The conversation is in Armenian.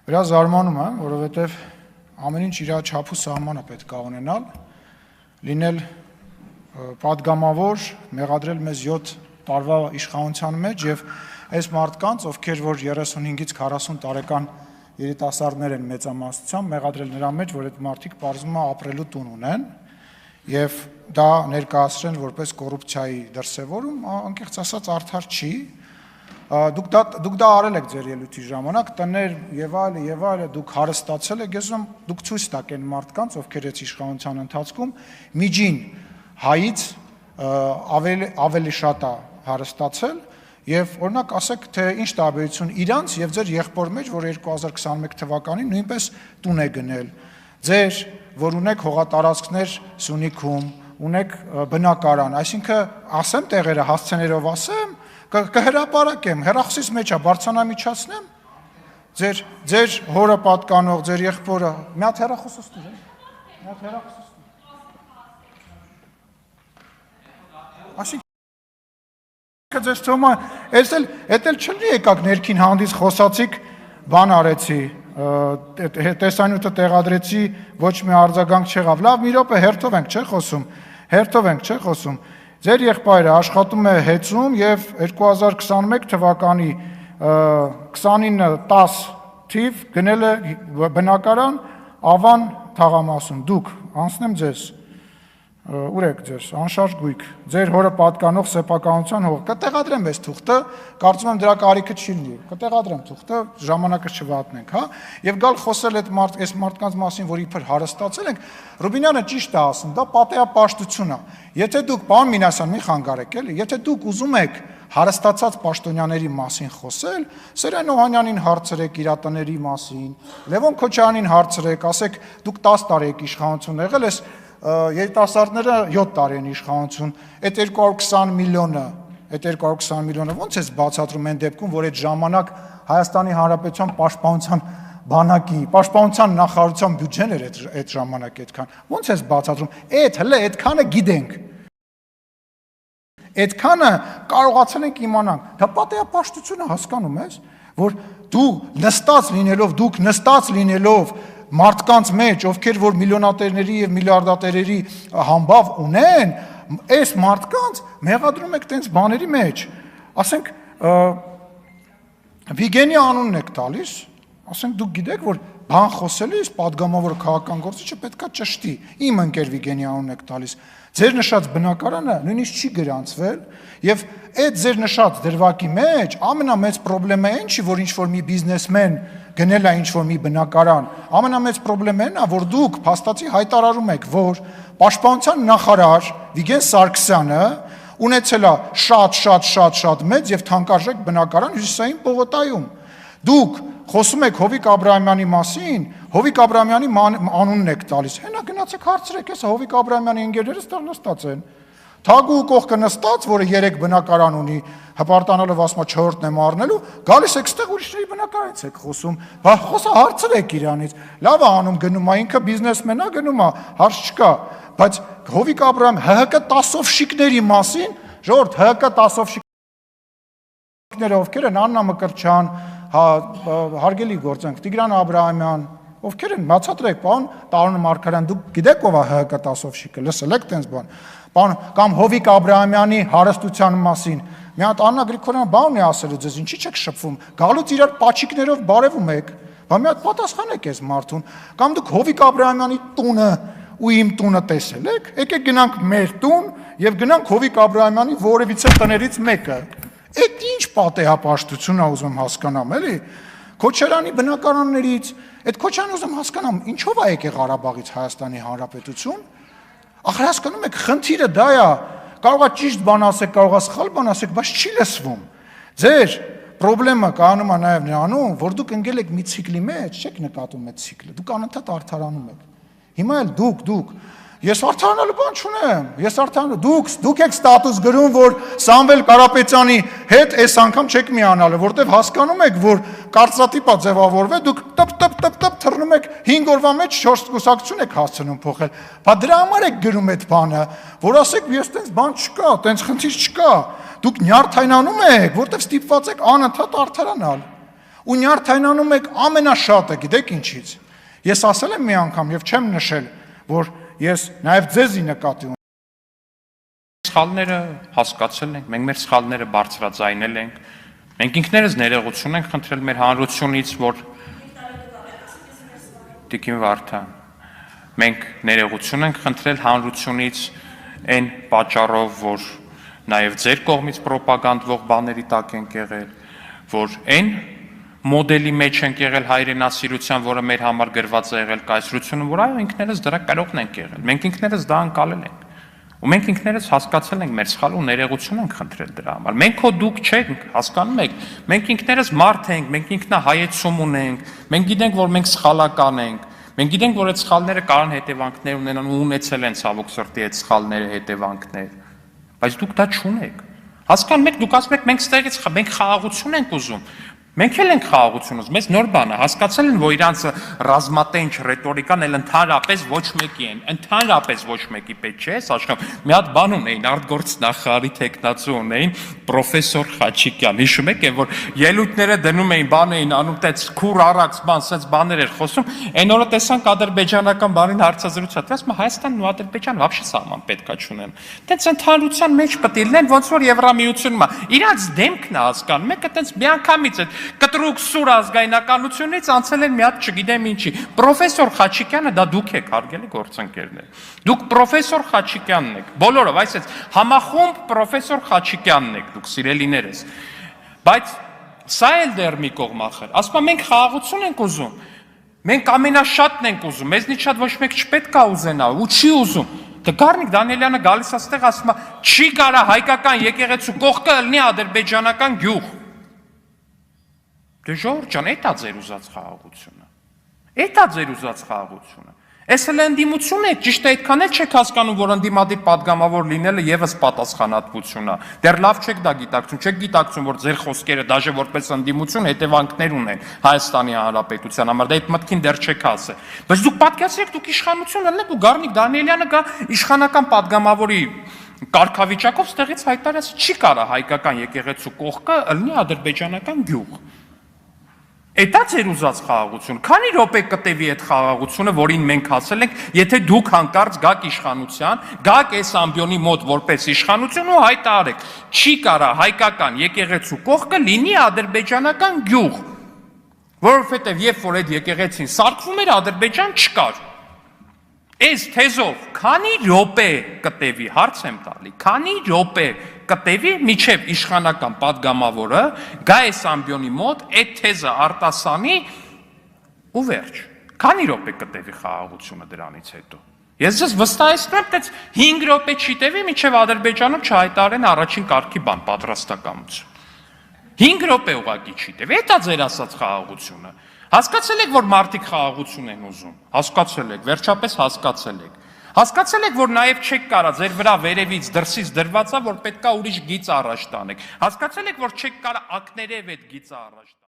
Վրա զարմանում եմ, որովհետև ամեն ինչ իր չափու սահմանը պետք է ունենալ, լինել պատգամավոր, մեղադրել մեզ 7 տարվա իշխանության մեջ եւ այս մարդկանց, ովքեր որ 35-ից 40 տարեկան երիտասարդներ են մեծամասնությամբ, մեղադրել նրա մեջ, որ այդ մարդիկ պարզվում է ապրելու տուն ունեն եւ դա ներկայացրեն որպես կոռուպցիայի դրսեւորում, անկեղծ ասած արդար չի։ Դուք դա արել եք ձեր ելույթի ժամանակ, տներ եւ այլը, դուք հարստացել եք, ես ուզում դուք ցույց տաք այն մարդկանց, ովքեր այս իշխանության ընթացքում միջին հայից ավելի շատ է հարստացել եւ օրինակ ասեք, թե ինչ տարբերություն իրանց եւ ձեր եղբոր մեջ, որ 2021 թվականին նույնպես տուն է գնել։ Ձեր, որ ունեք հողատարածքներ Սյունիքում, ունեք բնակարան, այսինքն ասեմ տեղերը հասցեներով ասեմ, կհրապարակեմ, հեռախոսից մեջ է բարձրանամիջացնեմ, ձեր հորը պատկանող, ձեր եղբորը, մի հատ հեռախոսս տուր, մի հատ հեռախոսս տուր։ Այսինքն ձեզ թվում է, էդ էլ չլի եկաք ներքին հանդից խոսացիք, բան արեցի, տեսանյութը տեղադրեցի, ոչ մի արձագանք չեղավ, լավ մի րոպե հերթով ենք չէ խոսում, Ձեր եղբայրը աշխատում է հեծում եւ 2021 թվականի 29-10 թիվ գնել է բնակարան Ավան թաղամասում։ Դուք անցնեմ ձեզ, ուր եք ձեր անշարժ գույք, ձեր հորը պատկանող սեփականության հող։ Կտեղադրեմ այս թուղթը, կարծում եմ դրա կարիքը չի լինի։ Կտեղադրեմ թուղթը, ժամանակը չվատնենք, հա։ Եվ գալ խոսել այս մարդկանց մասին, որ իբր հարստացել ենք, Ռուբինյանը ճիշտ է ասում, դա պատեհապաշտություն է։ Եթե դուք, պարոն Մինասյան, մի խանգարեք էլի, եթե դուք ուզում եք հարստացած պաշտոնյաների մասին խոսել, Սերեն Օհանյանին հարցրեք իր տների մասին, Լևոն Քոչարյանին հարցրեք, ասեք, դուք 10 տարի եք իշխանություն եղել, այս երիտասարդները 7 տարի են իշխանություն, այդ 220 միլիոնը ո՞նց է բացատրում այն դեպքում, որ այդ ժամանակ Հայաստանի Հանրապետության պաշտպանության բանակի, պաշտպանության նախարարության բյուջեն էր այդ ժամանակ այդքան, ո՞նց է բացատրում, այդքանը գիտենք, այդքանը կարողացել ենք իմանանք, դա պատեհապաշտությունը հասկանում ես, որ դուք նստած լինելով մարդկանց մեջ, ովքեր որ միլիոնատերների եւ միլիարդատերերի համբավ ունեն, այս մարդկանց մեղադրում եք տենց բաների մեջ, ասենք Վիգենի անունն եք տալիս, ասենք դուք գիտեք, որ բան խոսելիս պատգամավոր քաղաքական գործիչը պետքա ճշտի, իմ ընկեր Վիգենի անունն եք տալիս, ձեր նշած բնակարանը նույնիսկ չի գրանցվել եւ այդ ձեր նշած դրվագի մեջ ամենամեծ խնդրեմը այն չի, որ ինչ-որ մի բիզնեսմեն գնել է ինչ-որ մի բնակարան, ամենամեծ խնդրեմն է, որ դուք փաստացի հայտարարում եք, որ պաշտպանության նախարար Վիգեն Սարգսյանը ունեցել է շատ մեծ եւ թանկարժեք բնակարան Հյուսիսային պողոտայում։ Դուք խոսում եք Հովիկ Աբրահամյանի մասին, Հովիկ Աբրահամյանի անունն եք տալիս։ Հենա գնացեք հարցրեք, հեսա Հովիկ Աբրահամյանի ընկերները ստեղ նստած են։ Թագու կողքը նստած, որը 3 բնակարան ունի, հպարտանալով ասում է 4-ն եմ առնելու, գալիս եք ստեղ ուրիշների բնակարանից եք խոսում։ Բա խոսա հարցրեք իրանից։ Լավ է անում, գնում է ինքը բիզնեսմեն է, գնում է, հարց չկա, բայց Հովիկ Աբրահամ ՀՀԿ տասովշիկների մասին, ժողովուրդ ՀՀԿ տասովշիկները ովքեր են, Աննա Մկրտչյան, հարգելի գործընկ, Տիգրան Աբրահամյան, ովքեր են, բացատրեք, պարոն Տարոն Մարգարյան, դուք գիտեք ով է ՀՀԿ տասովշիկը, լսել եք տենց բան, կամ Հովիկ Աբրահամյանի հարստության մասին, մի հատ Աննա Գրիգորյանը բան ունի ասելու ձեզ, ինչի՞ չեք շփվում, գալուց իրար պաչիկներով բարևում եք, բա մի հատ պատասխանեք այս մարդուն, կամ դուք Հովիկ Աբրահամյանի տունը ու իմ տունը տեսել եք, եկեք գնանք մեր տուն եւ գնանք Հովիկ Աբրահամյանի որևիցե տներից մեկը։ Այդ ինչ պատեհապաշտություն է ուզում հասկանամ, էլի։ Քոչարյանի բնակարաններից, այդ Քոչարյանը ուզում հասկանամ, ինչով է եկել Ղարաբաղից Հայաստանի Հանրապետություն։ Ախր հասկանում եք, խնդիրը դա է, կարող է ճիշտ բան ասեք, կարող է սխալ բան ասեք, բայց չի լսվում։ Ձեր խնդրեմը կանում է նաև նրանում, որ դուք ընկել եք մի ցիկլի մեջ, չեք նկատում այդ ցիկլը, դուք անընդհատ արդարանում եք։ Հիմա էլ դուք Ես արդարանալու բան չունեմ, դուք եք ստատուս գրում, որ Սամվել Կարապետյանի հետ այս անգամ չեք միանալը, որտեվ հասկանում եք, որ կարծրատիպա ձևավորվել, դուք տպ թռնում եք 5 օրվա մեջ 4 կուսակցություն եք հասցնում փոխել, բա դրա համար եք գրում այդ բանը, որ ասեք ես տենց բան չկա, տենց խնդիր չկա, դուք նյարդայնանում եք, որտեվ ստիպված եք անընդհատ արդարանալ, Ու նյարդայնանում եք ամենաշատը, գիտեք ինչից։ Ես ասել եմ մի անգամ եւ չեմ նշել, որ ես նաեւ ձեզի նկատի ունեմ։ Սխալները հասկացել ենք, մենք մեր սխալները բարձրաձայնել ենք, մենք ինքներս ներողություն ենք խնդրել մեր հանրությունից, որ Տիկին Վարդան, մենք ներողություն ենք խնդրել հանրությունից այն պատճառով, որ նաև ձեր կողմից պրոպագանդվող բաների տակ ենք եղել, որ այն մոդելի մեջ ենք եղել հայրենասիրության, որը մեր համար գրված է եղել կայսրությունը, որ այո, ինքներս դրա կրողն ենք եղել, մենք ինքներս դա անցալել ենք, ու մենք ինքներս հասկացել ենք մեր սխալը ու ներողություն ենք խնդրել դրա համար, մենք հո դուք չենք, հասկանում եք, մենք ինքներս մարդ ենք, մենք ինքնահայեցում ունենք, մենք գիտենք, որ մենք սխալական ենք, մենք գիտենք, որ այդ սխալները կարող են հետևանքներ ունենան ու ունեցել են ցավոք սրտի այդ սխալները հետևանքներ, բայց դուք դա չունեք։ Հասկանում եք, դուք ասում եք, մենք ստեղից մենք խաղաղություն ենք ուզում։ Մենք էլ ենք խաղաղություն ուզում, մեզ նոր բան է, հասկացել են, որ իրանց ռազմատենչ ռետորիկան էլ ընդհանրապես ոչ մեկի են, ընդհանրապես ոչ մեկի պետք չէ, աշխարհում։ Մի հատ բան ունեին, արտգործնախարարի տեխնացու ունեին, պրոֆեսոր Խաչիկյան, հիշում եք, որ ելույթները դնում էին, բան էին անում, տենց քուր առած բան, սենց բաներ էր խոսում, այն օրը տեսանք ադրբեջանական բանին հարցազրույց, ասում Հայաստանն ու Ադրբեջանը вообще սահման պետքա չունեն։ Տենց ընդհանրության մեջ պետք է լինեն, ոնց որ Եվրամիությունում է։ Իրանց դեմքն է հասկանում, մեկը տենց միանգամից է կտրուկ սուր ազգայնականությունից անցել են մի հատ չգիտեմ ինչի։ Պրոֆեսոր Խաչիկյանը դա դուք եք, հարգելի գործընկերներ։ Դուք պրոֆեսոր Խաչիկյանն եք, բոլորով, այսպես համախումբ պրոֆեսոր Խաչիկյանն եք, դուք սիրելիներս։ Բայց սա էլ դեռ մի կողմ ախր։ Ասում եմ մենք խաղաղություն ենք ուզում։ Մենք ամենաշատն ենք ուզում, մեզնից շատ ոչ մեկ չպետք է ուզենա ու չի ուզում։ Գառնիկ Դանիելյանը գալիս է այստեղ ասում է, չի կարա հայկական եկեղեցու կողքը լինի ադրբեջանական գյուղ։ Դե ժողովուրդ ջան, էտա ձեր ուզած խաղաղությունը։ Էտա ձեր ուզած խաղաղությունը։ Էս էլ ընդդիմություն եք, ճիշտ է, այդքան էլ չեք հասկանում, որ ընդդիմադիր падգամավոր լինելը եւս պատասխանատվություն է։ Դեռ լավ չեք դա գիտակցում, չեք գիտակցում, որ ձեր խոսքերը դաժե որպես ընդդիմություն հետևանքներ ունեն Հայաստանի Հանրապետության համար, դա այդ մտքին դեռ չեք հասել։ Բայց դուք պատկերացրեք, դուք իշխանություն ելնեք ու Գառնիկ Դանիելյանը գա իշխանական падգամավորի կարգավիճակով ստեղից հայտարարած չի կարա հայկական եկեղեցու կողքը լինի ադրբեջանական գյուղ։ Էտա ձեր ուզած խաղաղություն, քանի րոպե կտևի այդ խաղաղությունը, որին մենք հասել ենք, եթե դուք հանկարծ գաք իշխանության, գաք այս ամբիոնի մոտ որպես իշխանություն ու հայտարարեք, չի կարա հայկական եկեղեցու կողքը լինի ադրբեջանական գյուղ, որովհետև երբ որ այդ եկեղեցին սարքվում էր, Ադրբեջան չկար։ Այս թեզով քանի րոպե կտևի, հարց եմ տալի, քանի րոպե կտևի միջև իշխանական падգամավորը գա այս ամբիոնի մոտ այդ թեզը արտասանի ու վերջ։ Քանի րոպե կտևի խաղաղությունը դրանից հետո։ Ես ձեզ վստահեցնում եմ, դες 5 րոպե չի տևի, միջև Ադրբեջանում չհայտարարեն առաջին կարգի բան պատրաստակամություն։ 5 րոպե ուղղակի չի տևի, դա ձեր ասած խաղաղությունը։ Հասկացել եք, որ մարդիկ խաղաղություն են ուզում, հասկացել եք, վերջապես հասկացել եք։ Հասկացել եք, որ նաև չեք կարա ձեր վրա վերևից դրսից դրված է, որ պետքա ուրիշ գիծ առաջ տանեք։ Հասկացել եք, որ չեք կարա ակներև այդ գիծը առաջ տանեք։